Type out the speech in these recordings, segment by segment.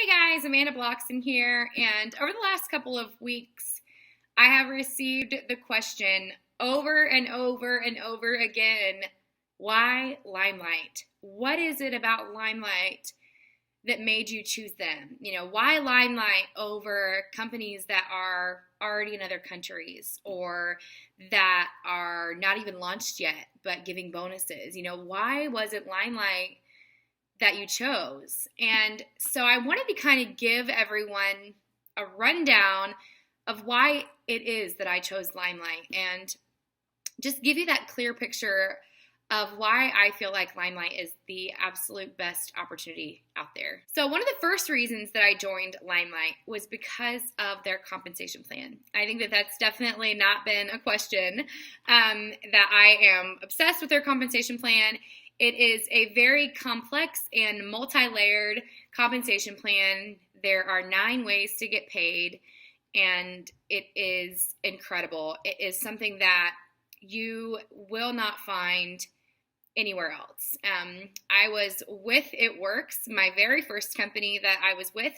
Hey guys, Amanda Blockson here, and over the last couple of weeks, I have received the question over and over and over again, why LimeLight? What is it about LimeLight that made you choose them? Why LimeLight over companies that are already in other countries or that are not even launched yet but giving bonuses? Why was it LimeLight that you chose? And so I wanted to kind of give everyone a rundown of why it is that I chose LimeLight and just give you that clear picture of why I feel like LimeLight is the absolute best opportunity out there. So one of the first reasons that I joined LimeLight was because of their compensation plan. I think that that's definitely not been a question, that I am obsessed with their compensation plan. It is a very complex and multi-layered compensation plan. There are 9 ways to get paid, and it is incredible. It is something that you will not find anywhere else. I was with It Works, my very first company that I was with,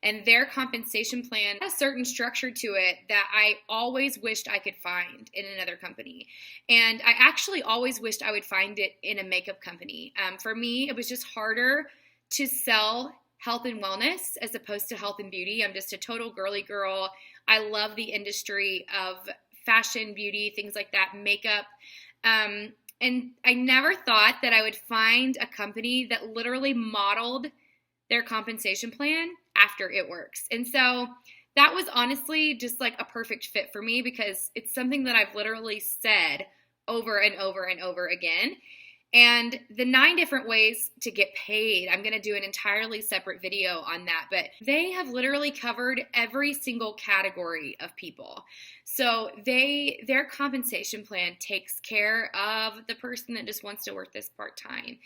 and their compensation plan had a certain structure to it that I always wished I could find in another company. And I actually always wished I would find it in a makeup company. For me, it was just harder to sell health and wellness as opposed to health and beauty. I'm just a total girly girl. I love the industry of fashion, beauty, things like that, makeup. And I never thought that I would find a company that literally modeled their compensation plan after It Works. And so that was honestly just like a perfect fit for me because it's something that I've literally said over and over and over again. And the 9 different ways to get paid, I'm going to do an entirely separate video on that, but they have literally covered every single category of people. So their compensation plan takes care of the person that just wants to work this part-time.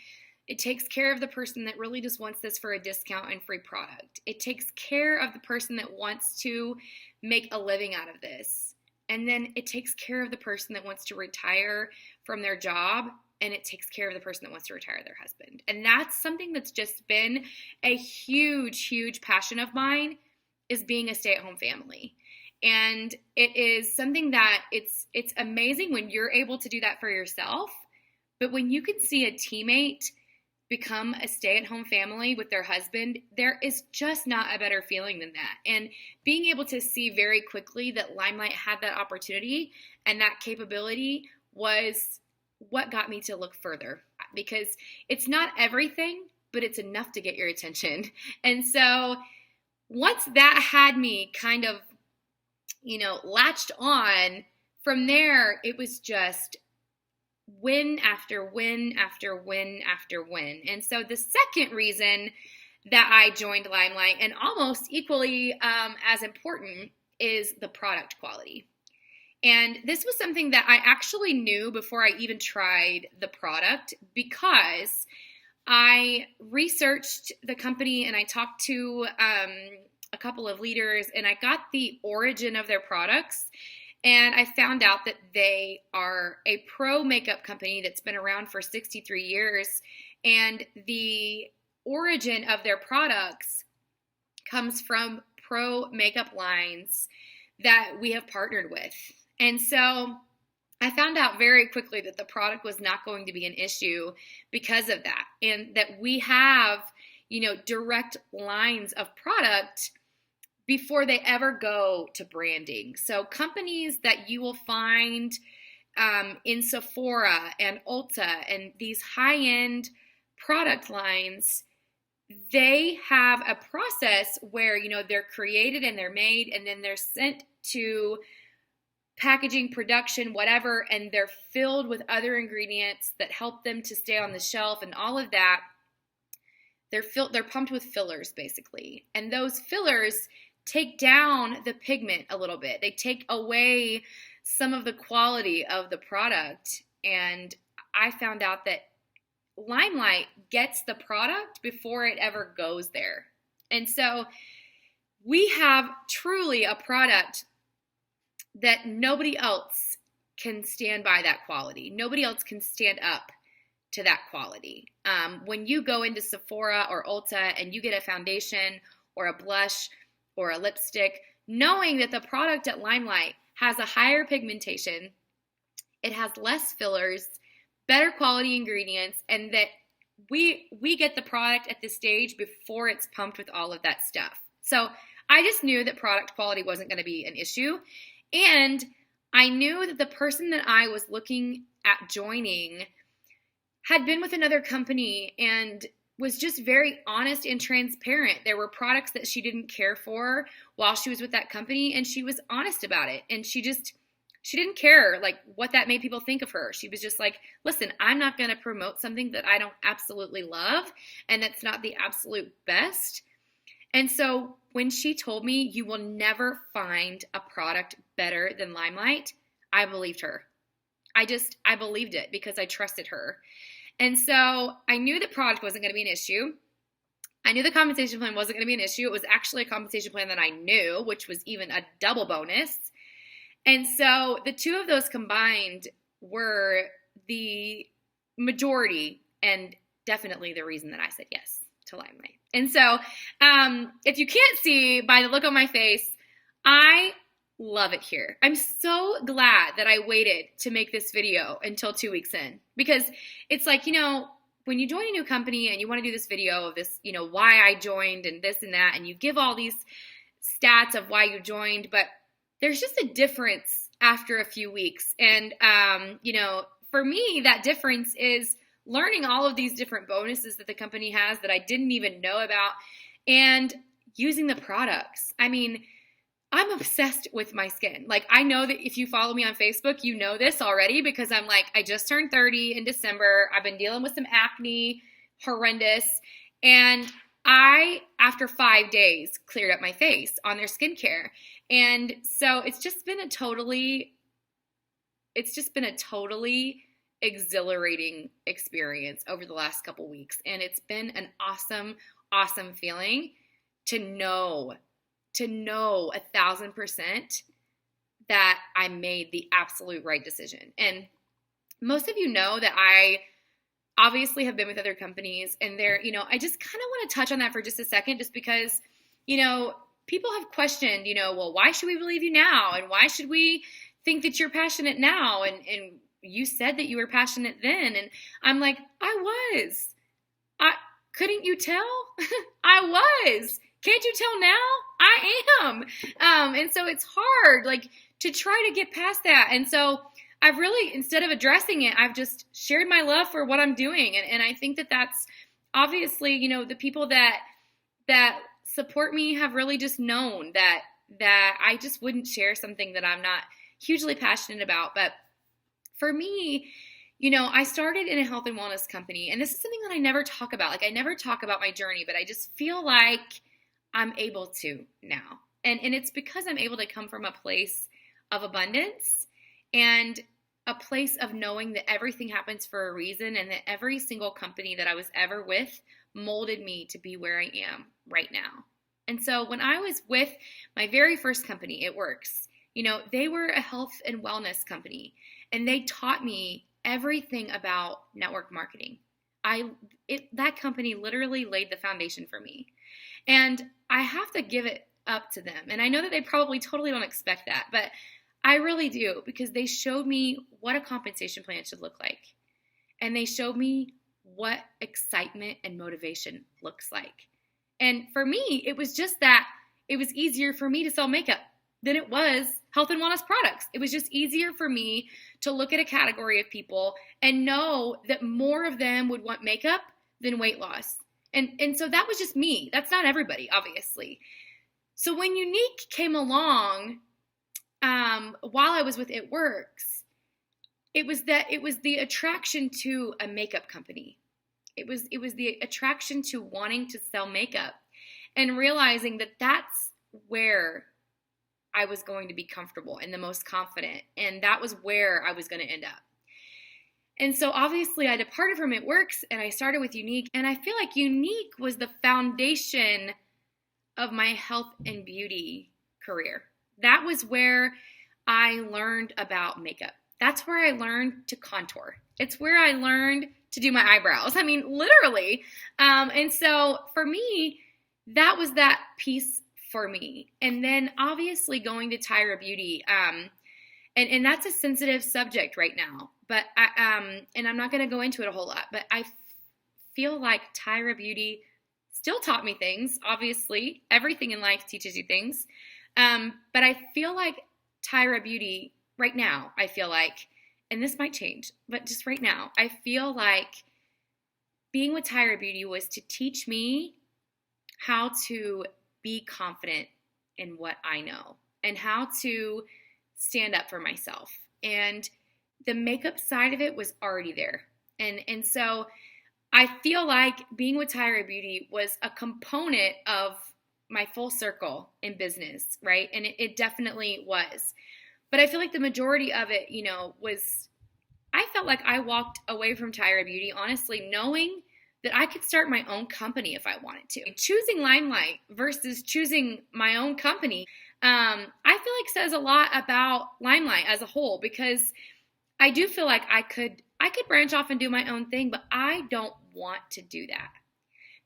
It takes care of the person that really just wants this for a discount and free product. It takes care of the person that wants to make a living out of this. And then it takes care of the person that wants to retire from their job, and it takes care of the person that wants to retire their husband. And that's something that's just been a huge, huge passion of mine, is being a stay-at-home family. And it is something that it's amazing when you're able to do that for yourself, but when you can see a teammate become a stay-at-home family with their husband, there is just not a better feeling than that. And being able to see very quickly that LimeLight had that opportunity and that capability was what got me to look further, because it's not everything, but it's enough to get your attention. And so once that had me kind of, latched on, from there, it was just win after win after win after win. And so the second reason that I joined LimeLight, and almost equally as important, is the product quality. And this was something that I actually knew before I even tried the product, because I researched the company and I talked to a couple of leaders, and I got the origin of their products. And I found out that they are a pro makeup company that's been around for 63 years. And the origin of their products comes from pro makeup lines that we have partnered with. And so I found out very quickly that the product was not going to be an issue because of that, and that we have, direct lines of product before they ever go to branding. So companies that you will find in Sephora and Ulta and these high-end product lines, they have a process where, they're created and they're made, and then they're sent to packaging, production, whatever, and they're filled with other ingredients that help them to stay on the shelf and all of that. They're pumped with fillers, basically. And those fillers take down the pigment a little bit. They take away some of the quality of the product. And I found out that LimeLight gets the product before it ever goes there. And so we have truly a product that nobody else can stand by that quality. Nobody else can stand up to that quality. When you go into Sephora or Ulta and you get a foundation or a blush or a lipstick, knowing that the product at LimeLight has a higher pigmentation, it has less fillers, better quality ingredients, and that we get the product at this stage before it's pumped with all of that stuff. So I just knew that product quality wasn't going to be an issue. And I knew that the person that I was looking at joining had been with another company and was just very honest and transparent. There were products that she didn't care for while she was with that company, and she was honest about it. And she didn't care like what that made people think of her. She was just like, listen, I'm not going to promote something that I don't absolutely love and that's not the absolute best. And so when she told me you will never find a product better than LimeLight, I believed her. I believed it because I trusted her. And so I knew the product wasn't going to be an issue. I knew the compensation plan wasn't going to be an issue. It was actually a compensation plan that I knew, which was even a double bonus. And so the two of those combined were the majority and definitely the reason that I said yes to LimeLight. And so if you can't see by the look on my face, I love it here. I'm so glad that I waited to make this video until 2 weeks in, because it's like, when you join a new company and you want to do this video of this, why I joined and this and that, and you give all these stats of why you joined, but there's just a difference after a few weeks. And, for me, that difference is learning all of these different bonuses that the company has that I didn't even know about and using the products. I mean, I'm obsessed with my skin. Like, I know that if you follow me on Facebook, you know this already because I'm like, I just turned 30 in December. I've been dealing with some acne, horrendous. And I, after 5 days, cleared up my face on their skincare. And so it's just been a totally exhilarating experience over the last couple weeks. And it's been an awesome, awesome feeling to know 1,000% that I made the absolute right decision. And most of you know that I obviously have been with other companies, and I just kind of want to touch on that for just a second, just because, people have questioned, well, why should we believe you now? And why should we think that you're passionate now? And you said that you were passionate then. And I'm like, couldn't you tell? I was. Can't you tell now? I am. And so it's hard, to try to get past that. And so I've really, instead of addressing it, I've just shared my love for what I'm doing. And I think that that's obviously, the people that support me have really just known that I just wouldn't share something that I'm not hugely passionate about. But for me, I started in a health and wellness company, and this is something that I never talk about. I never talk about my journey, but I just feel like I'm able to now. And it's because I'm able to come from a place of abundance and a place of knowing that everything happens for a reason, and that every single company that I was ever with molded me to be where I am right now. And so when I was with my very first company, It Works, they were a health and wellness company, and they taught me everything about network marketing. That company literally laid the foundation for me. And I have to give it up to them. And I know that they probably totally don't expect that, but I really do, because they showed me what a compensation plan should look like. And they showed me what excitement and motivation looks like. And for me, it was just that it was easier for me to sell makeup than it was health and wellness products. It was just easier for me to look at a category of people and know that more of them would want makeup than weight loss. And so that was just me. That's not everybody, obviously. So when Unique came along, while I was with It Works, it was the attraction to a makeup company. It was the attraction to wanting to sell makeup and realizing that that's where I was going to be comfortable and the most confident. And that was where I was going to end up. And so obviously I departed from It Works and I started with Unique. And I feel like Unique was the foundation of my health and beauty career. That was where I learned about makeup. That's where I learned to contour. It's where I learned to do my eyebrows. I mean, literally. And so for me, that was that piece for me. And then obviously going to Tyra Beauty, and that's a sensitive subject right now, but and I'm not going to go into it a whole lot, but I feel like Tyra Beauty still taught me things. Obviously, everything in life teaches you things. But I feel like Tyra Beauty right now, I feel like, and this might change, but just right now, I feel like being with Tyra Beauty was to teach me how to be confident in what I know and how to stand up for myself. And the makeup side of it was already there. And so I feel like being with Tyra Beauty was a component of my full circle in business, right? And it definitely was. But I feel like the majority of it, was, I felt like I walked away from Tyra Beauty, honestly, knowing that I could start my own company if I wanted to. Choosing LimeLight versus choosing my own company, I feel like says a lot about LimeLight as a whole, because I do feel like I could branch off and do my own thing, but I don't want to do that.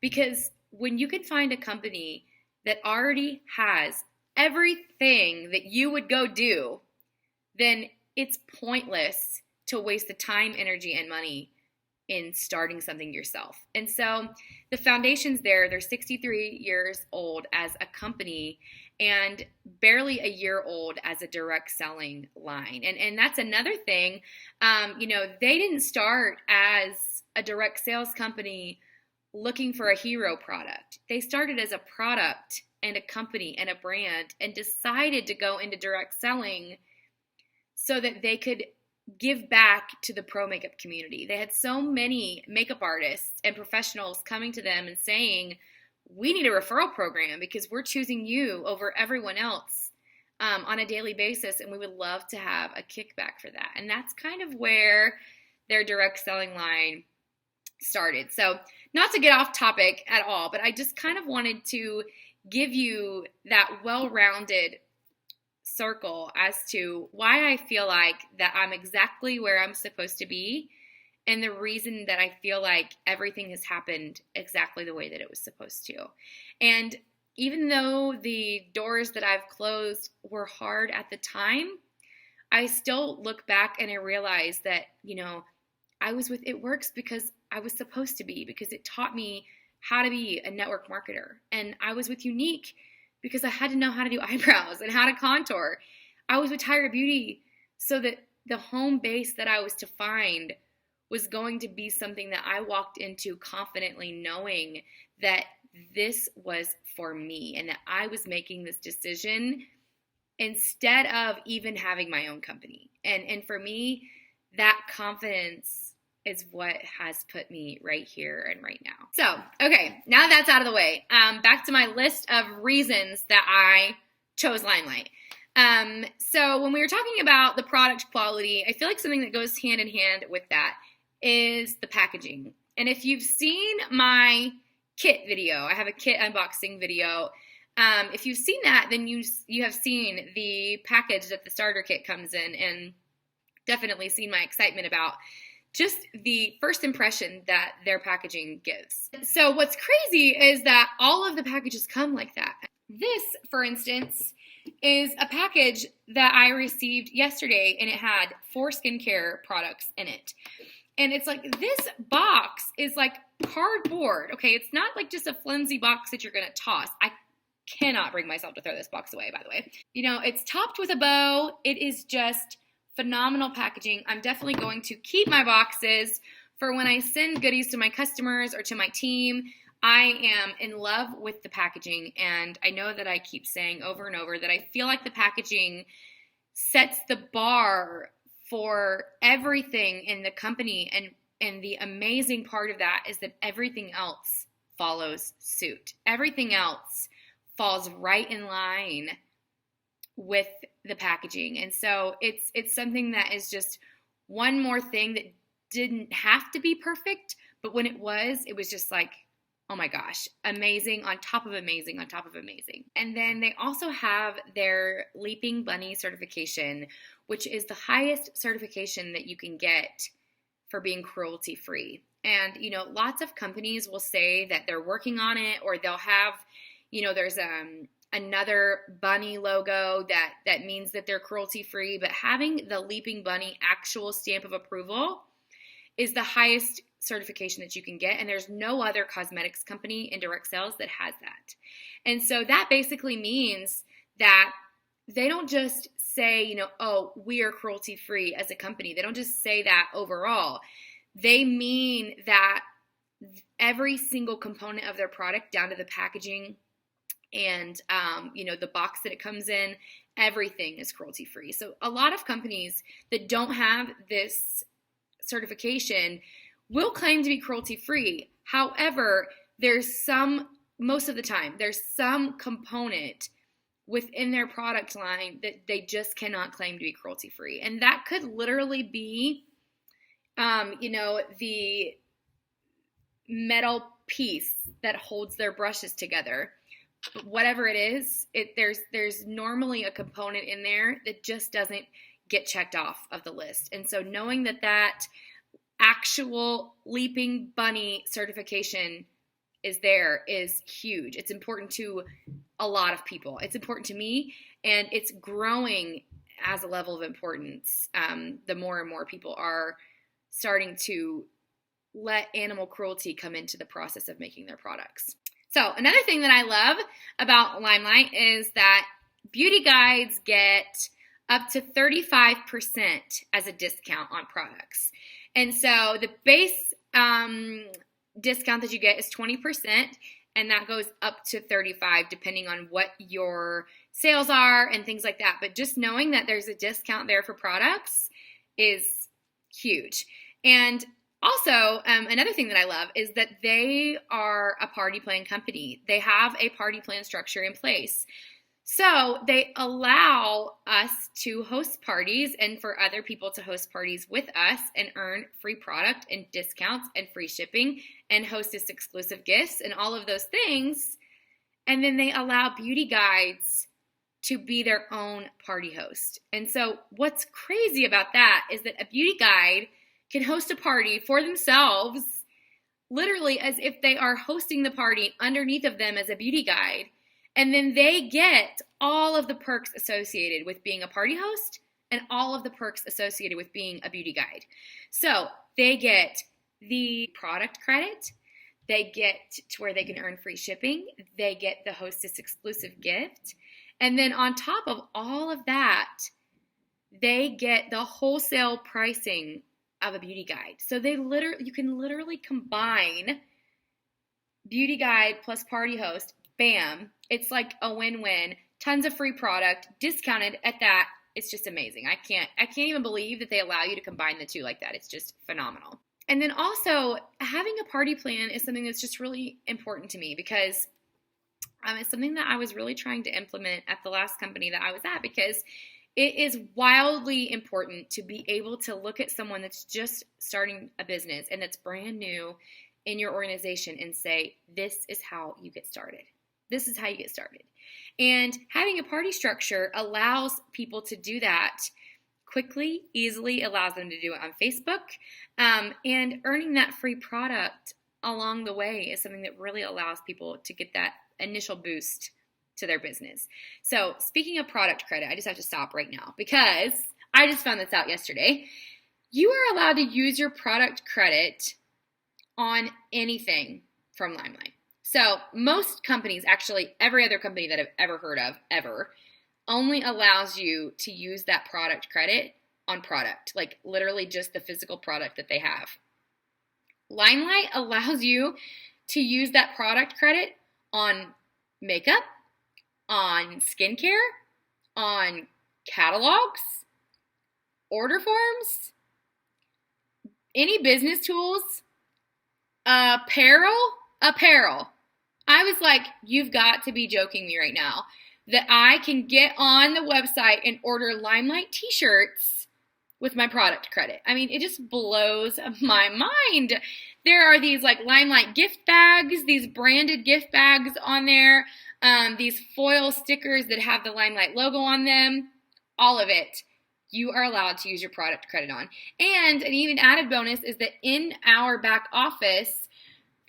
Because when you can find a company that already has everything that you would go do, then it's pointless to waste the time, energy, and money in starting something yourself. And so the foundation's there. They're 63 years old as a company and barely a year old as a direct selling line. And that's another thing. They didn't start as a direct sales company looking for a hero product. They started as a product and a company and a brand and decided to go into direct selling so that they could give back to the pro makeup community. They had so many makeup artists and professionals coming to them and saying, we need a referral program because we're choosing you over everyone else on a daily basis, and we would love to have a kickback for that. And that's kind of where their direct selling line started. So not to get off topic at all, but I just kind of wanted to give you that well-rounded circle as to why I feel like that I'm exactly where I'm supposed to be, and the reason that I feel like everything has happened exactly the way that it was supposed to. And even though the doors that I've closed were hard at the time, I still look back and I realize that, I was with It Works because I was supposed to be, because it taught me how to be a network marketer. And I was with Unique because I had to know how to do eyebrows and how to contour. I was with Tyra Beauty so that the home base that I was to find was going to be something that I walked into confidently knowing that this was for me and that I was making this decision instead of even having my own company. And for me, that confidence is what has put me right here and right now. So, okay, now that's out of the way, back to my list of reasons that I chose LimeLight. So when we were talking about the product quality, I feel like something that goes hand in hand with that is the packaging. And if you've seen my kit video, I have a kit unboxing video. If you've seen that, then you have seen the package that the starter kit comes in, and definitely seen my excitement about just the first impression that their packaging gives. So what's crazy is that all of the packages come like that. This, for instance, is a package that I received yesterday, and it had 4 skincare products in it. And it's like, this box is like cardboard. Okay, it's not like just a flimsy box that you're gonna toss. I cannot bring myself to throw this box away, by the way. It's topped with a bow. It is just phenomenal packaging. I'm definitely going to keep my boxes for when I send goodies to my customers or to my team. I am in love with the packaging, and I know that I keep saying over and over that I feel like the packaging sets the bar for everything in the company, and the amazing part of that is that everything else follows suit. Everything else falls right in line with the packaging. And so it's something that is just one more thing that didn't have to be perfect, but when it was just like, oh my gosh, amazing on top of amazing on top of amazing. And then they also have their Leaping Bunny certification, which is the highest certification that you can get for being cruelty-free. And, lots of companies will say that they're working on it, or they'll have, There's another bunny logo that means that they're cruelty-free, but having the Leaping Bunny actual stamp of approval is the highest certification that you can get, and there's no other cosmetics company in direct sales that has that. And so that basically means that they don't just say, oh, we are cruelty-free as a company. They don't just say that overall. They mean that every single component of their product, down to the packaging and, the box that it comes in, everything is cruelty-free. So a lot of companies that don't have this certification will claim to be cruelty-free. However, most of the time, there's some component within their product line that they just cannot claim to be cruelty-free. And that could literally be, the metal piece that holds their brushes together. But whatever it is, there's normally a component in there that just doesn't get checked off of the list. And so knowing that actual Leaping Bunny certification is there is huge. It's important to a lot of people. It's important to me, and it's growing as a level of importance. The more and more people are starting to let animal cruelty come into the process of making their products. So another thing that I love about LimeLight is that beauty guides get up to 35% as a discount on products. And so the base discount that you get is 20%, and that goes up to 35% depending on what your sales are and things like that. But just knowing that there's a discount there for products is huge. And also, another thing that I love is that they are a party plan company. They have a party plan structure in place. So they allow us to host parties and for other people to host parties with us and earn free product and discounts and free shipping and hostess exclusive gifts and all of those things. And then they allow beauty guides to be their own party host. And so what's crazy about that is that a beauty guide can host a party for themselves, literally as if they are hosting the party underneath of them as a beauty guide. And then they get all of the perks associated with being a party host and all of the perks associated with being a beauty guide. So they get the product credit. They get to where they can earn free shipping. They get the hostess exclusive gift. And then on top of all of that, they get the wholesale pricing of a beauty guide. So you can literally combine beauty guide plus party host. Bam. It's like a win-win. Tons of free product, discounted at that. It's just amazing. I can't even believe that they allow you to combine the two like that. It's just phenomenal. And then also, having a party plan is something that's just really important to me because it's something that I was really trying to implement at the last company that I was at, because it is wildly important to be able to look at someone that's just starting a business and that's brand new in your organization and say, this is how you get started. This is how you get started. And having a party structure allows people to do that quickly, easily, allows them to do it on Facebook. And earning that free product along the way is something that really allows people to get that initial boost to their business. So speaking of product credit, I just have to stop right now because I just found this out yesterday. You are allowed to use your product credit on anything from LimeLight. So most companies, actually every other company that I've ever heard of, ever, only allows you to use that product credit on product, like literally just the physical product that they have. LimeLight allows you to use that product credit on makeup, on skincare, on catalogs, order forms, any business tools, apparel. I was like, you've got to be joking me right now that I can get on the website and order LimeLight t-shirts with my product credit. I mean, it just blows my mind. There are these like LimeLight gift bags, these branded gift bags on there, these foil stickers that have the LimeLight logo on them, all of it. You are allowed to use your product credit on. And an even added bonus is that in our back office,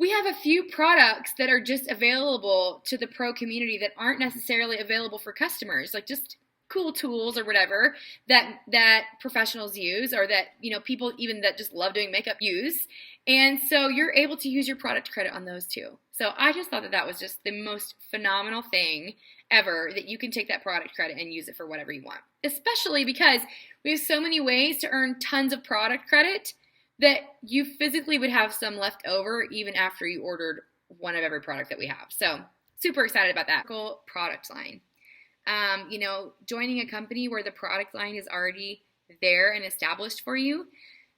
we have a few products that are just available to the pro community that aren't necessarily available for customers, like just cool tools or whatever that professionals use, or that, you know, people even that just love doing makeup use. And so you're able to use your product credit on those too. So I just thought that that was just the most phenomenal thing ever, that you can take that product credit and use it for whatever you want, especially because we have so many ways to earn tons of product credit that you physically would have some left over even after you ordered one of every product that we have. So super excited about that. Product line. You know, joining a company where the product line is already there and established for you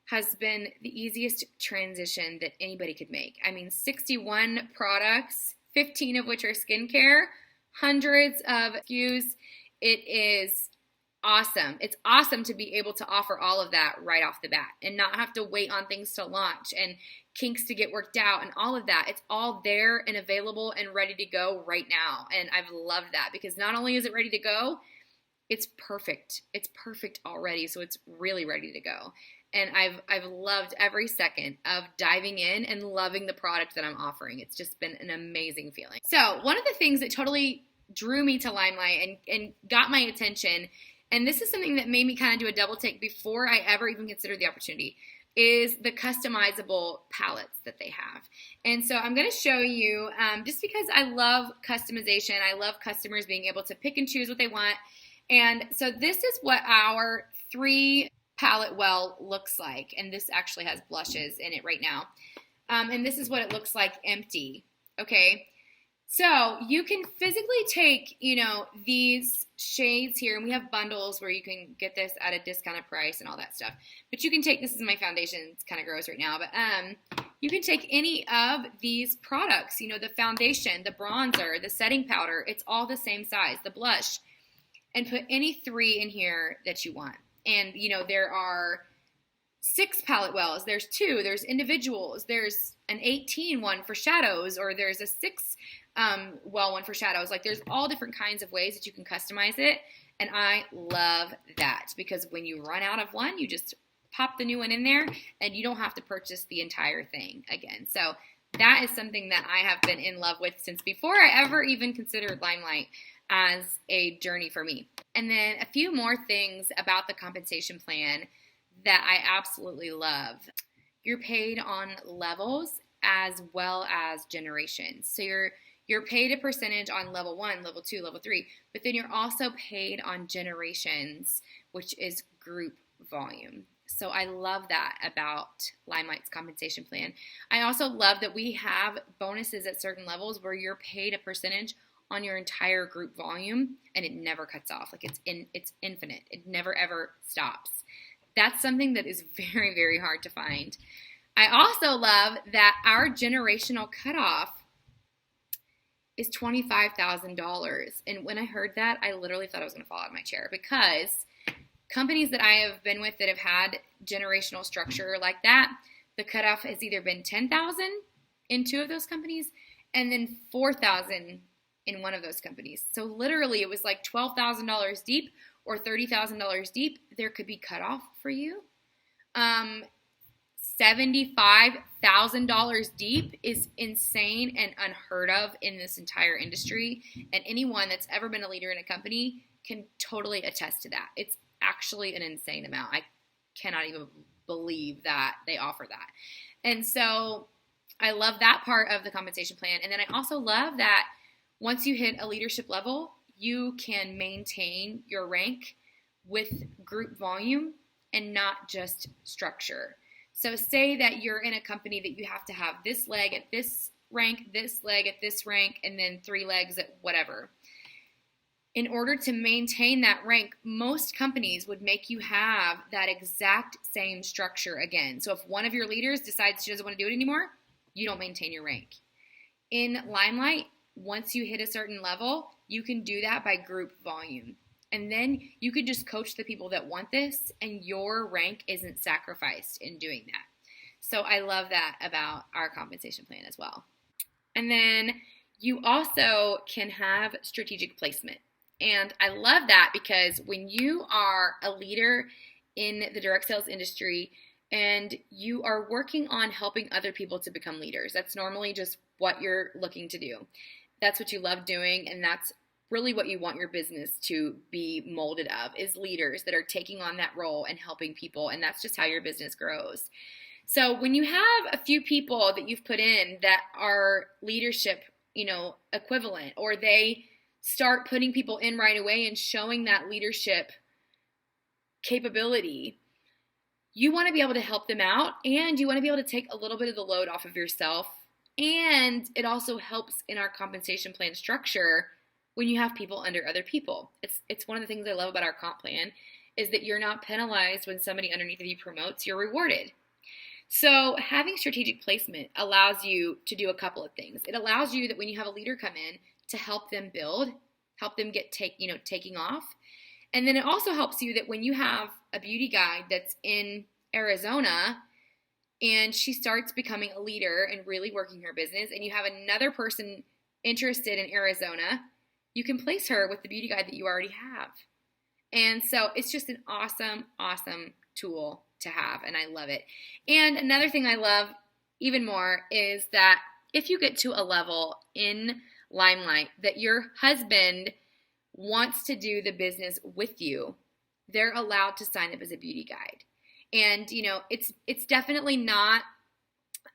has been the easiest transition that anybody could make. I mean, 61 products, 15 of which are skincare, hundreds of SKUs. It is awesome. It's awesome to be able to offer all of that right off the bat and not have to wait on things to launch and kinks to get worked out and all of that. It's all there and available and ready to go right now. And I've loved that, because not only is it ready to go, it's perfect. It's perfect already. So it's really ready to go. And I've loved every second of diving in and loving the product that I'm offering. It's just been an amazing feeling. So one of the things that totally drew me to LimeLight and got my attention, and this is something that made me kind of do a double take before I ever even considered the opportunity, is the customizable palettes that they have. And so I'm going to show you, just because I love customization, I love customers being able to pick and choose what they want. And so this is what our 3 palette well looks like. And this actually has blushes in it right now. And this is what it looks like empty. Okay. So you can physically take, you know, these shades here, and we have bundles where you can get this at a discounted price and all that stuff. But you can take, this is my foundation, it's kind of gross right now, but you can take any of these products, you know, the foundation, the bronzer, the setting powder, it's all the same size, the blush, and put any 3 in here that you want. And, you know, there are 6 palette wells, there's 2, there's individuals, there's an 18 one for shadows, or there's a 6 well one for shadows. Like, there's all different kinds of ways that you can customize it, and I love that, because when you run out of one, you just pop the new one in there and you don't have to purchase the entire thing again. So that is something that I have been in love with since before I ever even considered LimeLight as a journey for me. And then a few more things about the compensation plan that I absolutely love. You're paid on levels as well as generations. So you're paid a percentage on level 1, level 2, level 3, but then you're also paid on generations, which is group volume. So I love that about LimeLight's compensation plan. I also love that we have bonuses at certain levels where you're paid a percentage on your entire group volume, and it never cuts off. Like, it's infinite. It never ever stops. That's something that is very, very hard to find. I also love that our generational cutoff is $25,000. And when I heard that, I literally thought I was going to fall out of my chair, because companies that I have been with that have had generational structure like that, the cutoff has either been $10,000 in 2 of those companies and then $4,000 in one of those companies. So literally it was like $12,000 deep or $30,000 deep. There could be cutoff for you. $75,000 deep is insane and unheard of in this entire industry. And anyone that's ever been a leader in a company can totally attest to that. It's actually an insane amount. I cannot even believe that they offer that. And so I love that part of the compensation plan. And then I also love that once you hit a leadership level, you can maintain your rank with group volume and not just structure. So say that you're in a company that you have to have this leg at this rank, this leg at this rank, and then 3 legs at whatever. In order to maintain that rank, most companies would make you have that exact same structure again. So if one of your leaders decides she doesn't want to do it anymore, you don't maintain your rank. In LimeLight, once you hit a certain level, you can do that by group volume. And then you could just coach the people that want this, and your rank isn't sacrificed in doing that. So I love that about our compensation plan as well. And then you also can have strategic placement. And I love that, because when you are a leader in the direct sales industry and you are working on helping other people to become leaders. That's normally just what you're looking to do. That's what you love doing, and that's really what you want your business to be molded of, is leaders that are taking on that role and helping people, and that's just how your business grows. So when you have a few people that you've put in that are leadership, equivalent, or they start putting people in right away and showing that leadership capability, you want to be able to help them out, and you want to be able to take a little bit of the load off of yourself. And it also helps in our compensation plan structure when you have people under other people. It's one of the things I love about our comp plan, is that you're not penalized when somebody underneath of you promotes, you're rewarded. So having strategic placement allows you to do a couple of things. It allows you that when you have a leader come in, to help them build, help them get taking off. And then it also helps you that when you have a beauty guide that's in Arizona and she starts becoming a leader and really working her business, and you have another person interested in Arizona, you can place her with the beauty guide that you already have. And so it's just an awesome, awesome tool to have, and I love it. And another thing I love even more is that if you get to a level in LimeLight that your husband wants to do the business with you, they're allowed to sign up as a beauty guide. And it's definitely not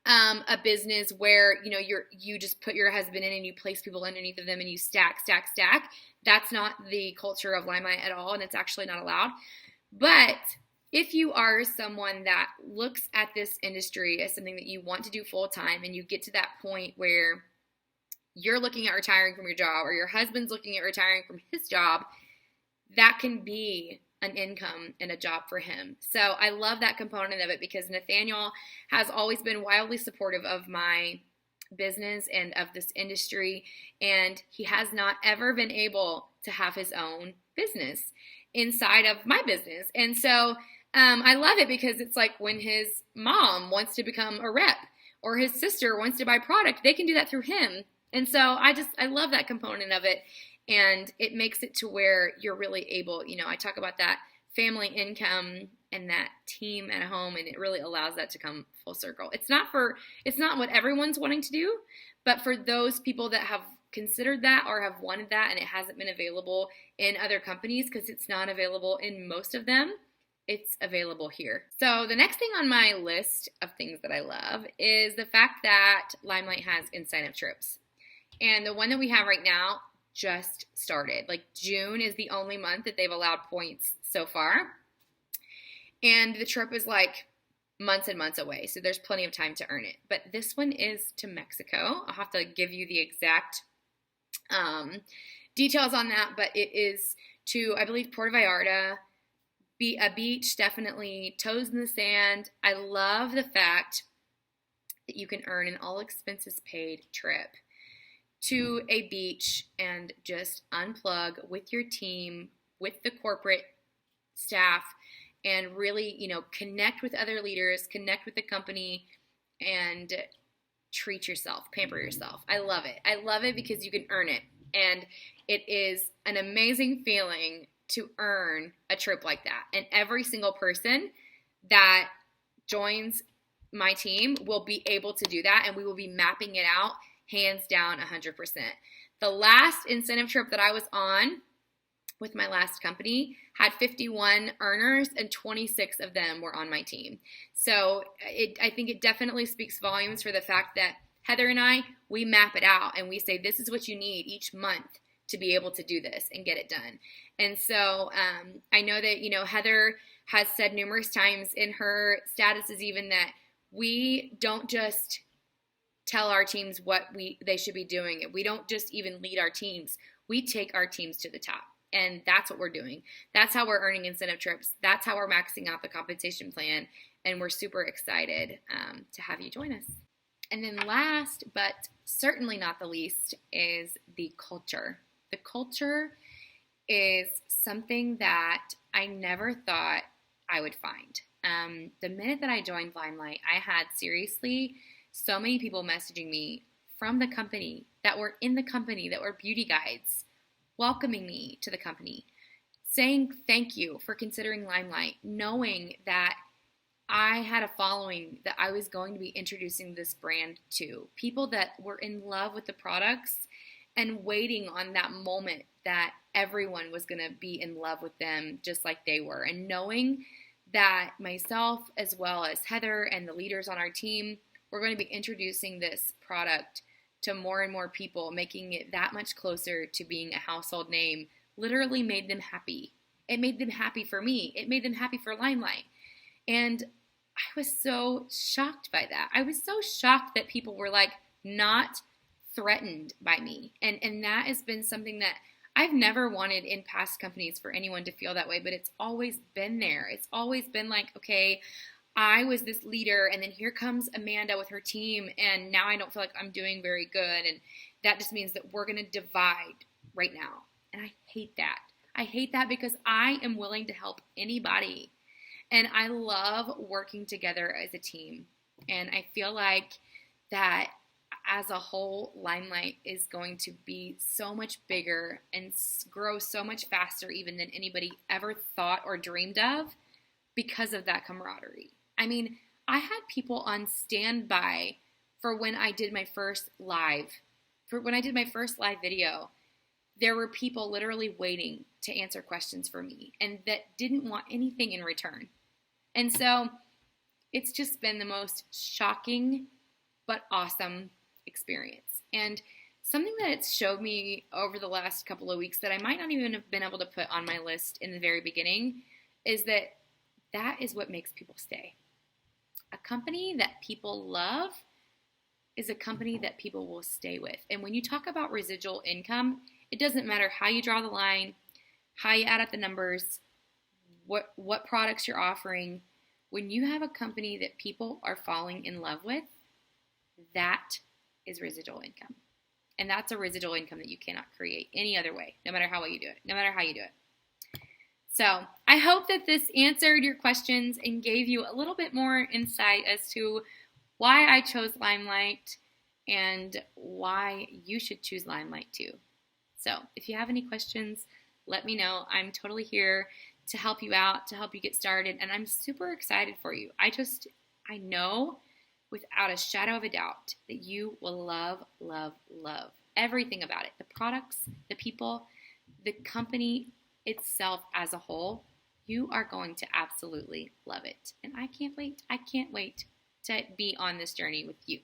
a business where you just put your husband in and you place people underneath of them and you stack. That's not the culture of LimeLight at all, and it's actually not allowed. But if you are someone that looks at this industry as something that you want to do full time, and you get to that point where you're looking at retiring from your job, or your husband's looking at retiring from his job, that can be an income and a job for him. So I love that component of it, because Nathaniel has always been wildly supportive of my business and of this industry, and he has not ever been able to have his own business inside of my business. And so I love it, because it's like when his mom wants to become a rep, or his sister wants to buy product, they can do that through him. And so I love that component of it, and it makes it to where you're really able, I talk about that family income and that team at home, and it really allows that to come full circle. It's not what everyone's wanting to do, but for those people that have considered that or have wanted that and it hasn't been available in other companies, because it's not available in most of them, it's available here. So the next thing on my list of things that I love is the fact that LimeLight has incentive trips. And the one that we have right now just started. Like, June is the only month that they've allowed points so far. And the trip is like months and months away, so there's plenty of time to earn it. But this one is to Mexico. I'll have to give you the exact details on that, but it is to, I believe, Puerto Vallarta, a beach, definitely toes in the sand. I love the fact that you can earn an all expenses paid trip to a beach and just unplug with your team, with the corporate staff, and really, connect with other leaders, connect with the company, and treat yourself, pamper yourself. I love it. I love it because you can earn it. And it is an amazing feeling to earn a trip like that. And every single person that joins my team will be able to do that, and we will be mapping it out hands down 100%. The last incentive trip that I was on with my last company had 51 earners, and 26 of them were on my team. So I think it definitely speaks volumes for the fact that Heather and I, we map it out and we say, this is what you need each month to be able to do this and get it done. And so I know that, Heather has said numerous times in her statuses even that we don't just tell our teams what they should be doing. We don't just even lead our teams. We take our teams to the top. And that's what we're doing. That's how we're earning incentive trips. That's how we're maxing out the compensation plan. And we're super excited to have you join us. And then last, but certainly not the least, is the culture. The culture is something that I never thought I would find. The minute that I joined LimeLight, I had seriously so many people messaging me from the company, that were in the company, that were beauty guides, welcoming me to the company, saying thank you for considering LimeLight, knowing that I had a following that I was going to be introducing this brand to. People that were in love with the products and waiting on that moment that everyone was going to be in love with them just like they were. And knowing that myself, as well as Heather and the leaders on our team, were going to be introducing this product to more and more people, making it that much closer to being a household name, literally made them happy. It made them happy for me. It made them happy for LimeLight. And I was so shocked by that. I was so shocked that people were like not threatened by me. And that has been something that I've never wanted in past companies for anyone to feel that way, but it's always been there. It's always been like, okay, I was this leader, and then here comes Amanda with her team, and now I don't feel like I'm doing very good, and that just means that we're going to divide right now. And I hate that. I hate that because I am willing to help anybody, and I love working together as a team, and I feel like that as a whole, LimeLight is going to be so much bigger and grow so much faster even than anybody ever thought or dreamed of because of that camaraderie. I mean, I had people on standby for when I did my first live. For when I did my first live video, there were people literally waiting to answer questions for me and that didn't want anything in return. And so it's just been the most shocking but awesome experience. And something that it's showed me over the last couple of weeks that I might not even have been able to put on my list in the very beginning is that is what makes people stay. A company that people love is a company that people will stay with. And when you talk about residual income, it doesn't matter how you draw the line, how you add up the numbers, what products you're offering. When you have a company that people are falling in love with, that is residual income. And that's a residual income that you cannot create any other way, no matter how you do it. So I hope that this answered your questions and gave you a little bit more insight as to why I chose LimeLight and why you should choose LimeLight too. So if you have any questions, let me know. I'm totally here to help you out, to help you get started, and I'm super excited for you. I know without a shadow of a doubt that you will love, love, love everything about it. The products, the people, the company itself as a whole. You are going to absolutely love it. And I can't wait. I can't wait to be on this journey with you.